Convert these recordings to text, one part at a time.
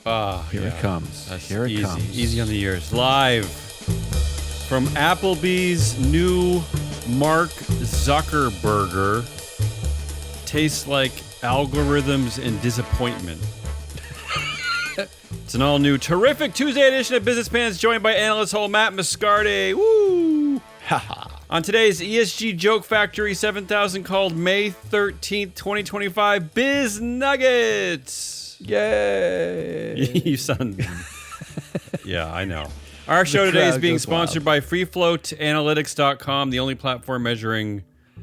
Here it comes. Here it comes. Easy on the ears. Live from Applebee's new Mark Zuckerberger. Tastes like algorithms and disappointment. It's an all-new, terrific Tuesday edition of Business Pants, joined by analyst hole Matt Moscardi. Woo! On today's ESG Joke Factory 7000 called May 13th, 2025, Biz Nuggets. Yay! You sound... Yeah, I know. Our show today is being sponsored by FreeFloatAnalytics.com, the only platform measuring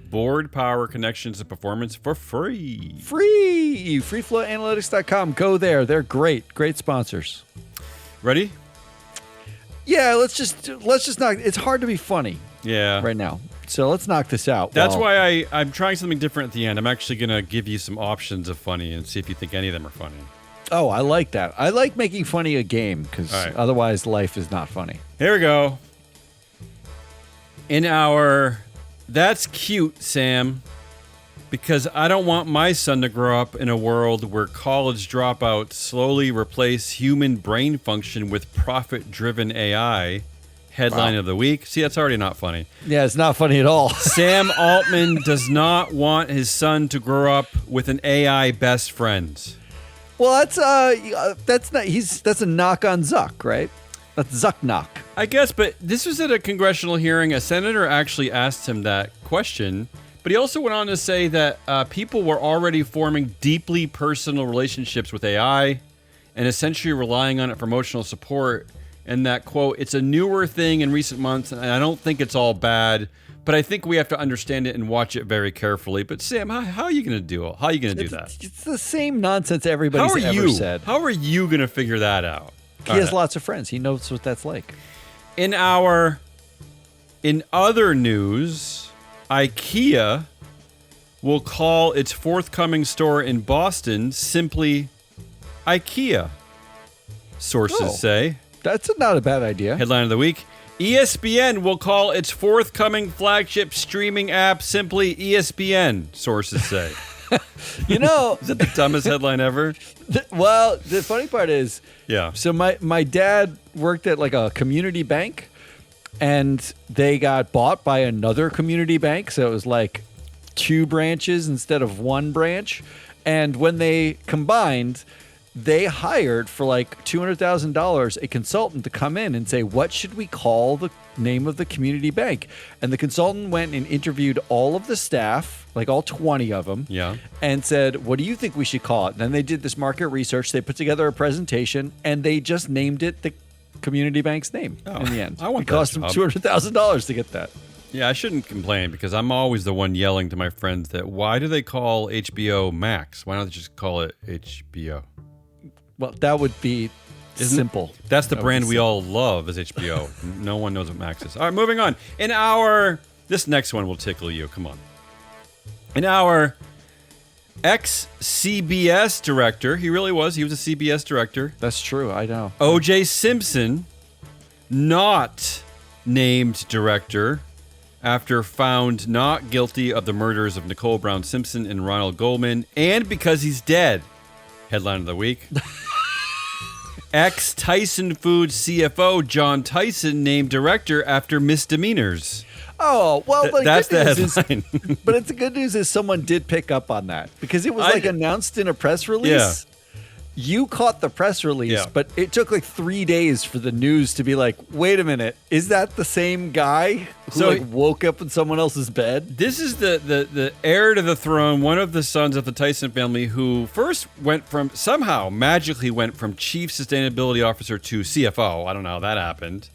board power, connections, and performance for free. Free! FreeFloatAnalytics.com. Go there. They're great. Great sponsors. Ready? Yeah, let's just knock. It's hard to be funny. Yeah. Right now. So let's knock this out. That's why I'm trying something different at the end. I'm actually going to give you some options of funny and see if you think any of them are funny. Oh, I like that. I like making funny a game because otherwise life is not funny. Here we go. In our That's Cute, Sam, because I don't want my son to grow up in a world where college dropouts slowly replace human brain function with profit-driven AI. Headline of the week. See, that's already not funny. Yeah, it's not funny at all. Sam Altman does not want his son to grow up with an AI best friend. Well, that's a knock on Zuck, right? That's Zuck knock. I guess, but this was at a congressional hearing. A senator actually asked him that question, but he also went on to say that people were already forming deeply personal relationships with AI and essentially relying on it for emotional support. And that, quote, it's a newer thing in recent months, and I don't think it's all bad, but I think we have to understand it and watch it very carefully. But Sam, how are you going to do it? How are you going to do that? It's the same nonsense everybody's ever said. How are you going to figure that out? He has lots of friends. He knows what that's like. In other news, IKEA will call its forthcoming store in Boston simply IKEA, sources say. That's not a bad idea. Headline of the week. ESPN will call its forthcoming flagship streaming app simply ESPN, sources say. You know... Is that the dumbest headline ever? Well, the funny part is... Yeah. So my dad worked at like a community bank, and they got bought by another community bank, so it was like 2 branches instead of 1 branch. And when they combined... they hired for like $200,000 a consultant to come in and say, what should we call the name of the community bank? And the consultant went and interviewed all of the staff, like all 20 of them, and said, what do you think we should call it? And then they did this market research. They put together a presentation, and they just named it the community bank's name in the end. I want it cost them $200,000 to get that. Yeah, I shouldn't complain because I'm always the one yelling to my friends that why do they call HBO Max? Why don't they just call it HBO? Well, that would be simple. That's the brand we all love as HBO. No one knows what Max is. All right, moving on. This next one will tickle you. Come on. In our ex-CBS director, he really was. He was a CBS director. That's true. I know. O.J. Simpson, not named director after found not guilty of the murders of Nicole Brown Simpson and Ronald Goldman, and because he's dead. Headline of the week. Ex-Tyson Foods CFO John Tyson named director after misdemeanors. Oh, well, that's the headline. But the good news is someone did pick up on that because it was announced in a press release. Yeah. You caught the press release, but it took like 3 days for the news to be like, wait a minute, is that the same guy who woke up in someone else's bed? This is the heir to the throne, one of the sons of the Tyson family who first magically went from chief sustainability officer to CFO. I don't know how that happened.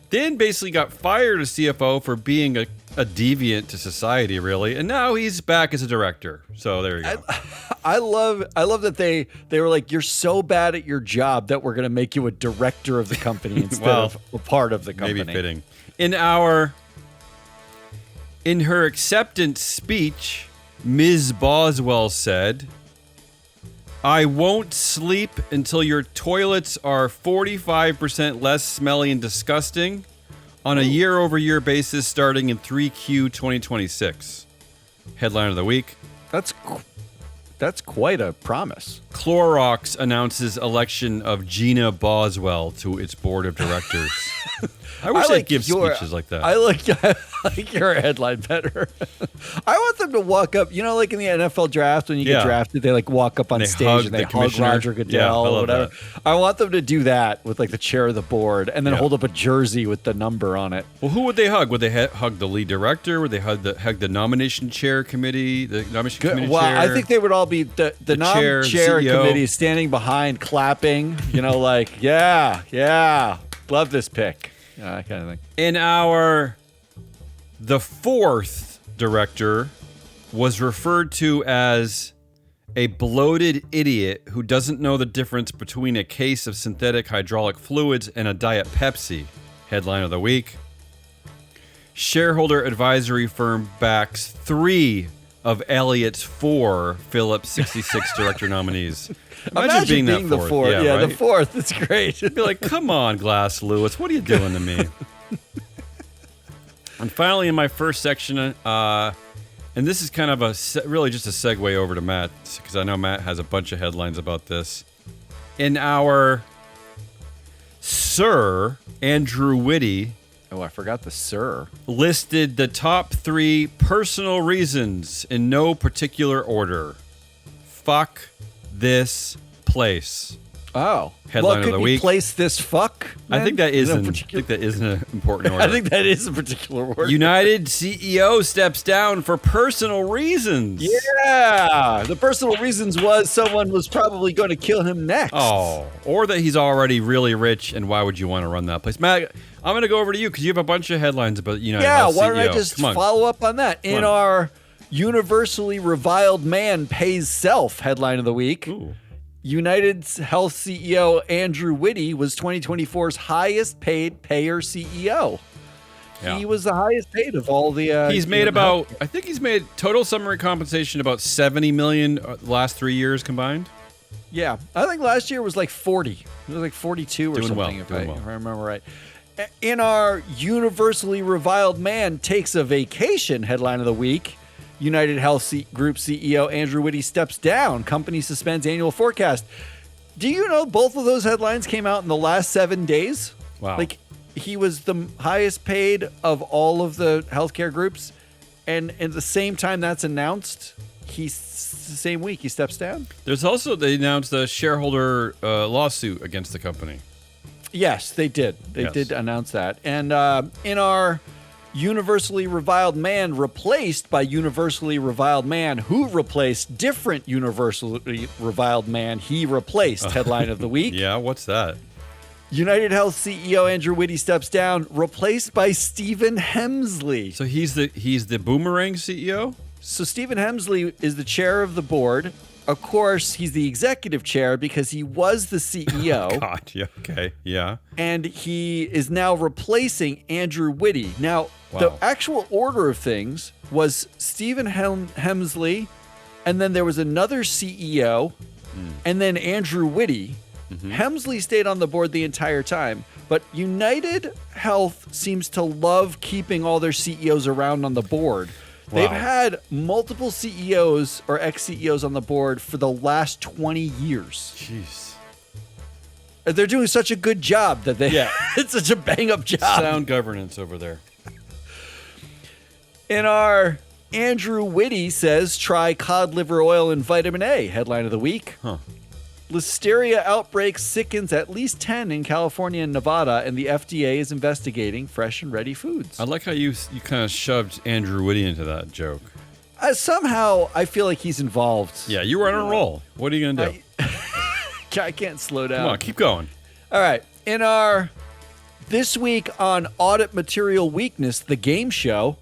Then basically got fired as CFO for being a deviant to society, really. And now he's back as a director. So there you go. I love that they were like, you're so bad at your job that we're going to make you a director of the company instead of a part of the company. Maybe fitting. In her acceptance speech, Ms. Boswell said, I won't sleep until your toilets are 45% less smelly and disgusting on a year-over-year basis starting in 3Q 2026. Headline of the week. That's quite a promise. Clorox announces election of Gina Boswell to its board of directors. I wish they'd give speeches like that. I like your headline better. I want them to walk up, like in the NFL draft when you get drafted, they like walk up on stage and they hug Roger Goodell or whatever. That. I want them to do that with like the chair of the board and then hold up a jersey with the number on it. Well, who would they hug? Would they hug the lead director? Would they hug the nomination chair committee? The nomination committee chair? I think they would all be the chair committee standing behind, clapping, like, yeah, love this pick. That kind of thing. The fourth director was referred to as a bloated idiot who doesn't know the difference between a case of synthetic hydraulic fluids and a Diet Pepsi. Headline of the week. Shareholder advisory firm backs 3 of Elliott's 4 Phillips 66 director nominees. Imagine being that the fourth. Yeah, right? The fourth. It's great. Be like, come on, Glass Lewis, what are you doing to me? And finally, in my first section, and this is kind of really just a segue over to Matt, because I know Matt has a bunch of headlines about this. In our Sir Andrew Witty. Oh, I forgot the sir. Listed the top 3 personal reasons in no particular order. Fuck this place. Oh. Headline of the week. Place this fuck? I think that is an important order. I think that is a particular word. United CEO steps down for personal reasons. Yeah. The personal reasons was someone was probably going to kill him next. Oh. Or that he's already really rich, and why would you want to run that place? Matt, I'm going to go over to you because you have a bunch of headlines about United Health CEO. Why don't I just follow up on that? In our universally reviled man pays self headline of the week. Ooh. United Health CEO Andrew Witty was 2024's highest paid payer CEO. Yeah. He was the highest paid of all the. He's made I think he's made total summary compensation about $70 million the last 3 years combined. Yeah, I think last year was like 40. It was like 42 or doing something, if I remember right. In our universally reviled man takes a vacation headline of the week. United Health Group CEO Andrew Witty steps down. Company suspends annual forecast. Do you know both of those headlines came out in the last 7 days? Wow. Like, he was the highest paid of all of the healthcare groups. And at the same time that's announced, the same week he steps down. There's also, they announced a shareholder lawsuit against the company. Yes, they did. They did announce that. And in our universally reviled man replaced by universally reviled man who replaced different universally reviled man he replaced headline of the week. Yeah, what's that? United Health CEO Andrew Witty steps down, replaced by Stephen Hemsley. So he's the boomerang CEO? So Stephen Hemsley is the chair of the board. Of course, he's the executive chair because he was the CEO. Oh, God, yeah, okay, yeah. And he is now replacing Andrew Witty. Now, the actual order of things was Stephen Hemsley, and then there was another CEO, and then Andrew Witty. Mm-hmm. Hemsley stayed on the board the entire time, but United Health seems to love keeping all their CEOs around on the board. Wow. They've had multiple CEOs or ex-CEOs on the board for the last 20 years. Jeez. They're doing such a good job that it's such a bang-up job. Sound governance over there. In our Andrew Witty says, try cod liver oil and vitamin A, headline of the week. Huh. Listeria outbreak sickens at least 10 in California and Nevada, and the FDA is investigating fresh and ready foods. I like how you kind of shoved Andrew Witty into that joke. Somehow, I feel like he's involved. Yeah, you were on a roll. What are you going to do? I can't slow down. Come on, keep going. All right. In our This Week on Audit Material Weakness, the game show,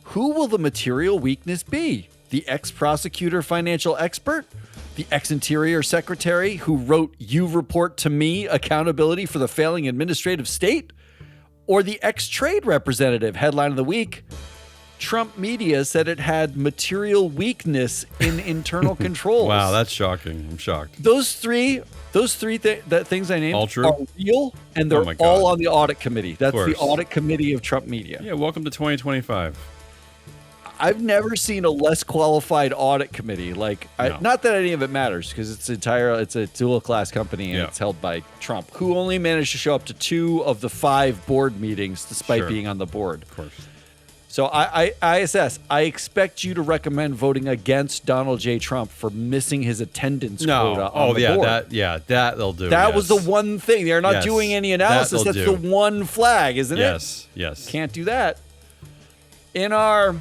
who will the material weakness be? The ex-prosecutor financial expert? The ex-interior secretary who wrote "You report to me" accountability for the failing administrative state? Or the ex-trade representative? Headline of the week. Trump media said it had material weakness in internal controls. Wow, that's shocking. I'm shocked. Those three things I named are real, and they're all on the audit committee. That's the audit committee of Trump media. Yeah, welcome to 2025. I've never seen a less qualified audit committee. Like, No. not that any of it matters because it's a dual class company and Yeah. it's held by Trump, who only managed to show up to 2 of the 5 board meetings despite Sure. being on the board. Of course. So ISS, I expect you to recommend voting against Donald J. Trump for missing his attendance quota on the board. That they'll do. That was the yes. one thing. They're not Yes, doing any that analysis. they'll That's do. the one flag, isn't it? Yes. Can't do that. In our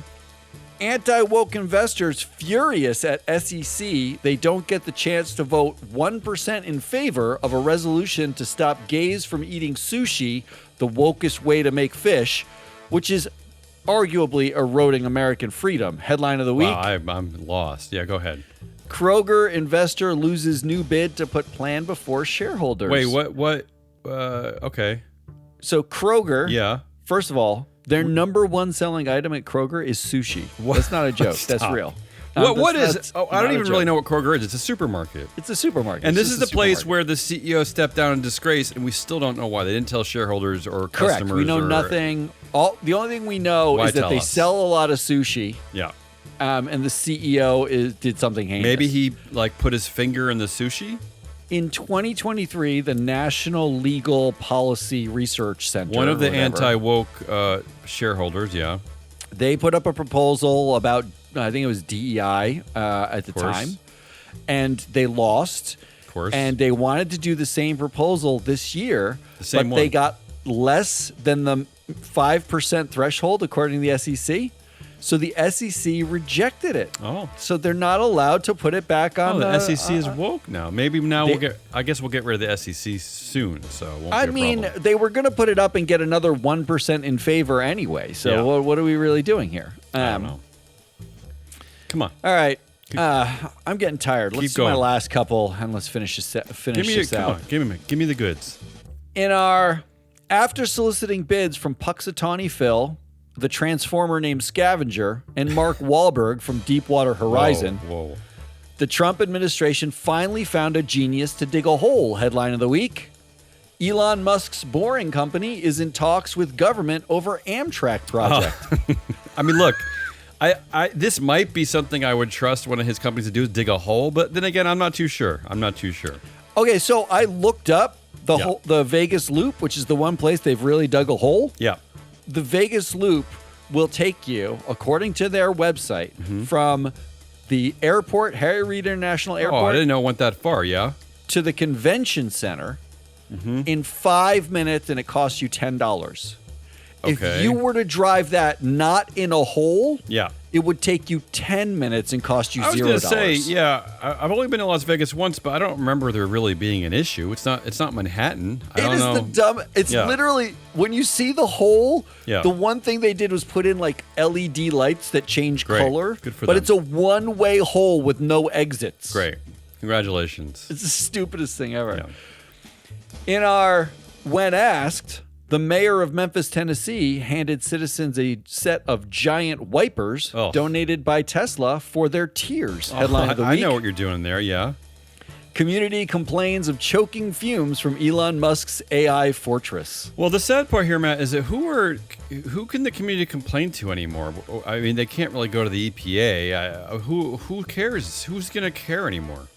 anti-woke investors furious at SEC, they don't get the chance to vote 1% in favor of a resolution to stop gays from eating sushi, the wokest way to make fish, which is arguably eroding American freedom. Headline of the week. Wow, I'm lost. Yeah, go ahead. Kroger investor loses new bid to put plan before shareholders. Wait, what? Okay. So Kroger, Yeah. first of all, their number one selling item at Kroger is sushi. That's not a joke. That's Stop. real. What is? That's Oh, I not don't a even really joke. know what Kroger is. It's a supermarket. It's a supermarket. And It's this is just the a place supermarket. where the CEO stepped down in disgrace, and we still don't know why. They didn't tell shareholders or Correct. customers. We know or- nothing. The only thing we know Why is that tell they us? sell a lot of sushi, Yeah. and the CEO did something heinous. Maybe he put his finger in the sushi. In 2023, the National Legal Policy Research Center, One of the whatever, anti-woke shareholders. Yeah. they put up a proposal about, I think it was DEI at the course. time, and they lost. Of course. And they wanted to do the same proposal this year, The same but they one. got less than the 5% threshold according to the SEC. So the SEC rejected it. Oh. So they're not allowed to put it back on Oh, the SEC is woke now. Maybe now we'll get. I guess we'll get rid of the SEC soon. So it won't I be a mean, problem. they were going to put it up and get another 1% in favor anyway. So Yeah. what are we really doing here? I don't know. Come on. All right. I'm getting tired. Let's Keep do my going. last couple and let's finish this Come out. on. Give me the goods. After soliciting bids from Puxatawny Phil, the Transformer named Scavenger, and Mark Wahlberg from Deepwater Horizon, Whoa. the Trump administration finally found a genius to dig a hole. Headline of the week. Elon Musk's Boring Company is in talks with government over Amtrak project. I mean, look. I this might be something I would trust one of his companies to do is dig a hole, but then again, I'm not too sure. Okay, so I looked up Yeah. the Vegas Loop, which is the one place they've really dug a hole. Yeah. The Vegas Loop will take you, according to their website, from the airport, Harry Reid International Oh, I Airport, didn't know it went that far. Yeah. to the convention center in 5 minutes, and it costs you $10. If Okay. you were to drive that not in a hole, Yeah. it would take you 10 minutes and cost you I was $0. gonna say, yeah, I've only been to Las Vegas once, but I don't remember there really being an issue. It's not Manhattan. I It don't is know. the dumb. It's Yeah. literally when you see the hole. Yeah. The one thing they did was put in like LED lights that change Great. color. Good for but them. it's a one-way hole with no exits. Great. Congratulations. It's the stupidest thing ever. Yeah. In our when asked, the mayor of Memphis, Tennessee, handed citizens a set of giant wipers Oh. donated by Tesla for their tears. Headline of the week. I know what you're doing there. Yeah. Community complains of choking fumes from Elon Musk's AI fortress. Well, the sad part here, Matt, is that who can the community complain to anymore? I mean, they can't really go to the EPA. Who cares? Who's gonna care anymore?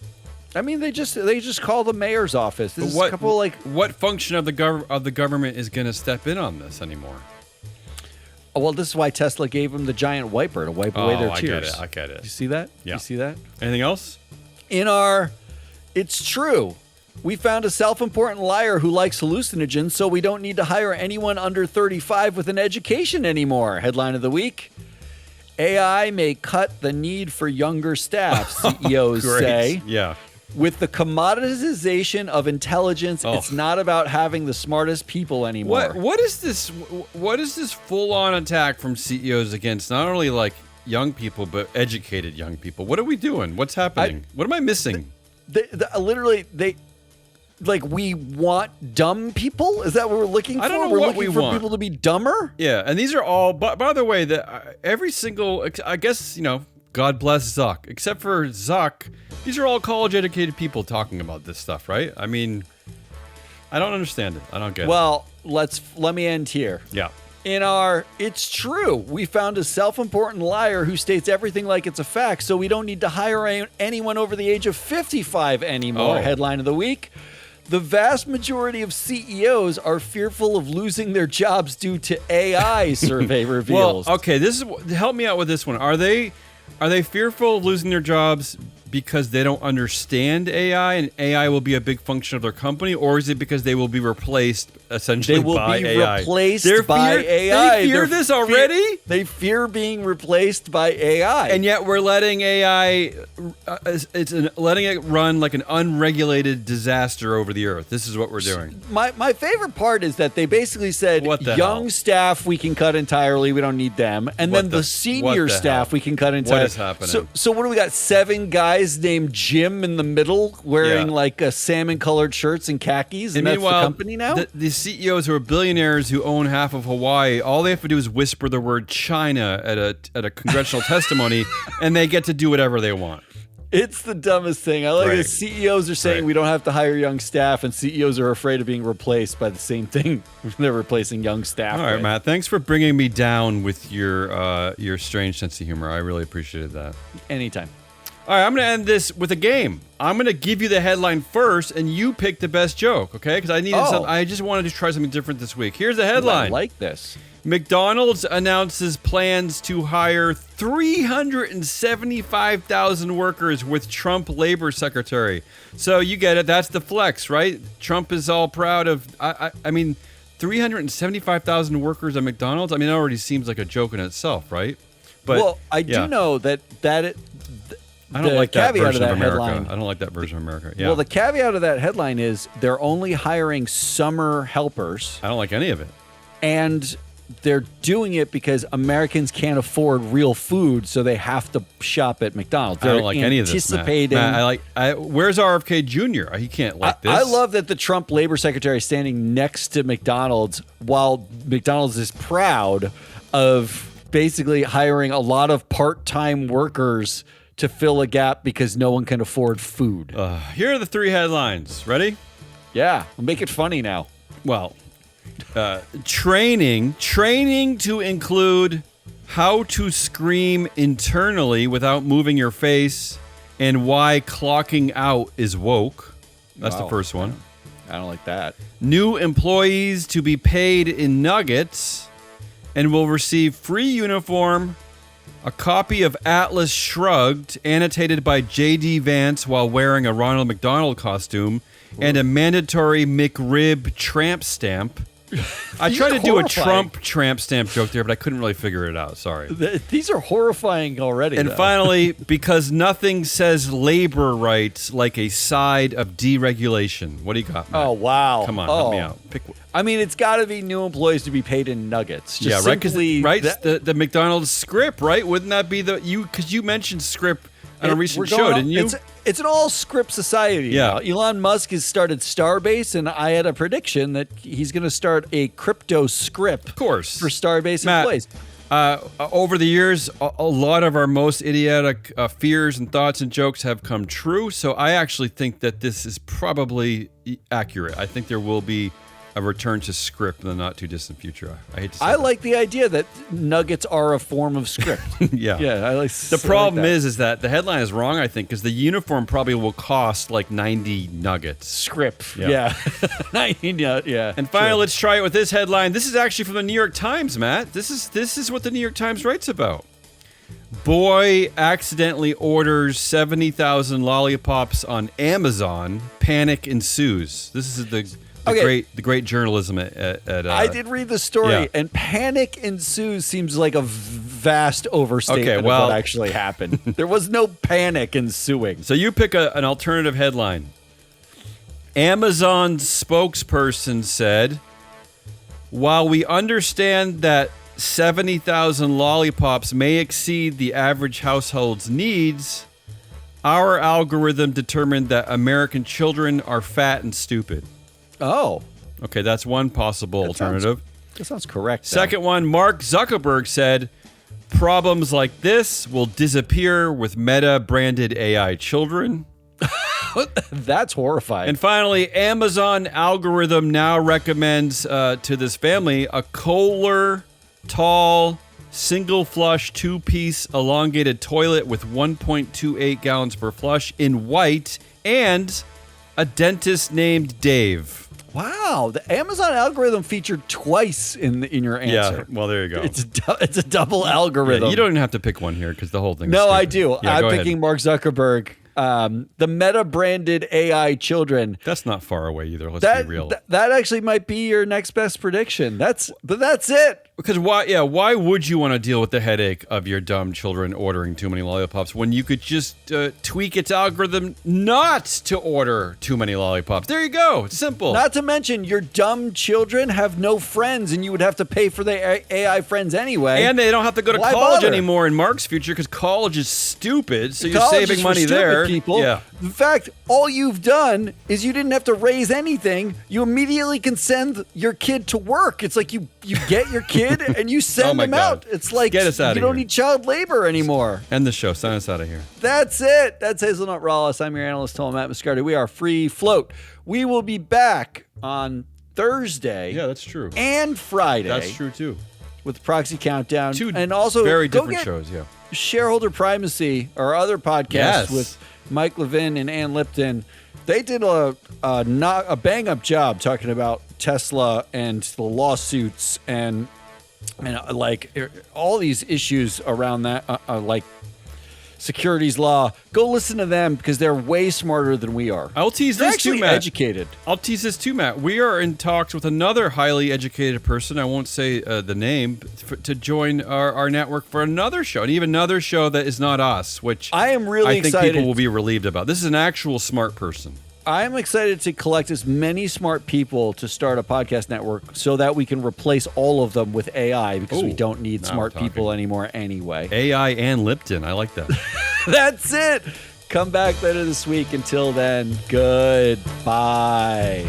I mean, they just call the mayor's office. This is a couple like what function of the government is gonna step in on this anymore? well, this is why Tesla gave them the giant wiper to wipe away their I tears. get it. You see that? Yeah. You see that? Anything else? In our, it's true. We found a self-important liar who likes hallucinogens, so we don't need to hire anyone under 35 with an education anymore. Headline of the week. AI may cut the need for younger staff, CEOs Great. say. Yeah. With the commoditization of intelligence, Oh. it's not about having the smartest people anymore. What is this? What is this full-on attack from CEOs against not only like young people but educated young people? What are we doing? What's happening? What am I missing? Literally, we want dumb people? Is that what we're looking for? I don't know we're what looking we for want. people to be dumber? Yeah, and these are all. By the way, every single. I guess God bless Zuck, except for Zuck. These are all college-educated people talking about this stuff, right? I mean, I don't understand it. I don't get it. Well, let me end here. Yeah. In our It's True, we found a self-important liar who states everything like it's a fact, so we don't need to hire anyone over the age of 55 anymore. Oh. Headline of the week. The vast majority of CEOs are fearful of losing their jobs due to AI, survey reveals. Well, okay, help me out with this one. Are they fearful of losing their jobs because they don't understand AI and AI will be a big function of their company, or is it because they will be replaced essentially They will by be AI? replaced by AI. They fear this already? They fear being replaced by AI. And yet we're letting AI, letting it run like an unregulated disaster over the earth. This is what we're doing. My favorite part is that they basically said, What the young hell? staff, we can cut entirely. We don't need them. And then the senior staff, we can cut entirely. What is happening? So what do we got? 7 guys named Jim in the middle wearing like salmon-colored shirts and khakis, and that's the company now? The CEOs who are billionaires who own half of Hawaii, all they have to do is whisper the word China at a congressional testimony, and they get to do whatever they want. It's the dumbest thing. I like Right. that CEOs are saying we don't have to hire young staff, and CEOs are afraid of being replaced by the same thing they're replacing young staff. All right, with. Matt. Thanks for bringing me down with your strange sense of humor. I really appreciated that. Anytime. All right, I'm going to end this with a game. I'm going to give you the headline first, and you pick the best joke, okay? Because I just wanted to try something different this week. Here's the headline. I like this. McDonald's announces plans to hire 375,000 workers with Trump labor secretary. So you get it. That's the flex, right? Trump is all proud of. I mean, 375,000 workers at McDonald's. I mean, it already seems like a joke in itself, right? But I do know that I don't like that version of America. headline. I don't like that version of America. Yeah. Well, the caveat of that headline is they're only hiring summer helpers, I don't like any of it. and they're doing it because Americans can't afford real food, so they have to shop at McDonald's. I don't like any of this. Anticipating. Matt, where's RFK Jr.? He can't like this. I love that the Trump labor secretary is standing next to McDonald's while McDonald's is proud of basically hiring a lot of part-time workers to fill a gap because no one can afford food. Here are the 3 headlines. Ready? Yeah, we'll make it funny now. Well, training to include how to scream internally without moving your face and why clocking out is woke. That's the first one. I don't like that. New employees to be paid in nuggets and will receive free uniform, a copy of Atlas Shrugged, annotated by J.D. Vance while wearing a Ronald McDonald costume, and a mandatory McRib tramp stamp. I tried to do a Trump tramp stamp joke there, but I couldn't really figure it out. Sorry. These are horrifying already. And though. finally, because nothing says labor rights like a side of deregulation. What do you got, Matt? Oh, wow. Come on, help me out. Pick. I mean, it's got to be new employees to be paid in nuggets. Just Yeah, right. simply The McDonald's script, right? Wouldn't that be because you mentioned script on a recent show, didn't you? It's an all script society. Yeah. Now. Elon Musk has started Starbase, and I had a prediction that he's going to start a crypto script, Of course, for Starbase Matt, employees. Over the years, a lot of our most idiotic fears and thoughts and jokes have come true. So I actually think that this is probably accurate. I think there will be a return to script in the not too distant future. I hate to say I that. like the idea that nuggets are a form of script. Yeah. I like The problem is that the headline is wrong, I think, because the uniform probably will cost like 90 nuggets. script. Yeah. Yeah. And finally, let's try it with this headline. This is actually from the New York Times, Matt. This is what the New York Times writes about. Boy accidentally orders 70,000 lollipops on Amazon. Panic ensues. This is the great journalism at I did read the story, yeah. and panic ensues seems like a vast overstatement of what actually happened. There was no panic ensuing. So you pick an alternative headline. Amazon's spokesperson said, while we understand that 70,000 lollipops may exceed the average household's needs, our algorithm determined that American children are fat and stupid. Oh. Okay, that's one possible alternative. That sounds correct. Second one, Mark Zuckerberg said, problems like this will disappear with Meta-branded AI children. That's horrifying. And finally, Amazon algorithm now recommends to this family a Kohler tall, single flush, 2-piece elongated toilet with 1.28 gallons per flush in white, and a dentist named Dave. Wow, the Amazon algorithm featured twice in your answer. Yeah, well, there you go. It's a double algorithm. Yeah, you don't even have to pick one here because the whole thing. No, is I stupid. do. Yeah, I'm go picking ahead. Mark Zuckerberg. The Meta-branded AI children. That's not far away either. Let's That be real. that actually might be your next best prediction. But that's it. Because why? Yeah, why would you want to deal with the headache of your dumb children ordering too many lollipops when you could just tweak its algorithm not to order too many lollipops? There you go. It's simple. Not to mention, your dumb children have no friends, and you would have to pay for their AI friends anyway. And they don't have to go to Why college bother? anymore in Mark's future because college is stupid. So you're College saving is for money stupid there. people. Yeah. In fact, all you've done is you didn't have to raise anything. You immediately can send your kid to work. It's like you get your kid and you send Oh my them God. out. It's like Get us outta you don't here. need child labor anymore. End the show. Sign us out of here. That's it. That's Hazelnut Rawless. I'm your analyst, Tom Matt Muscardi. We are Free Float. We will be back on Thursday Yeah, that's true. and Friday. That's true too. With Proxy Countdown. Two and also very go different get shows. Yeah. Shareholder Primacy, our other podcast Yes. with Mike Levin and Ann Lipton. They did a bang up job talking about Tesla and the lawsuits and like all these issues around that, like securities law. Go listen to them because they're way smarter than we are. I'll tease They're this too, actually Matt. educated. I'll tease this too, Matt. We are in talks with another highly educated person, I won't say the name, to join our network for another show, and even another show that is not us, which I am really I think excited. people will be relieved about. This is an actual smart person. I'm excited to collect as many smart people to start a podcast network so that we can replace all of them with AI because we Ooh, don't need now smart we're talking. people anymore anyway. AI and Lipton. I like that. That's it. Come back later this week. Until then, goodbye.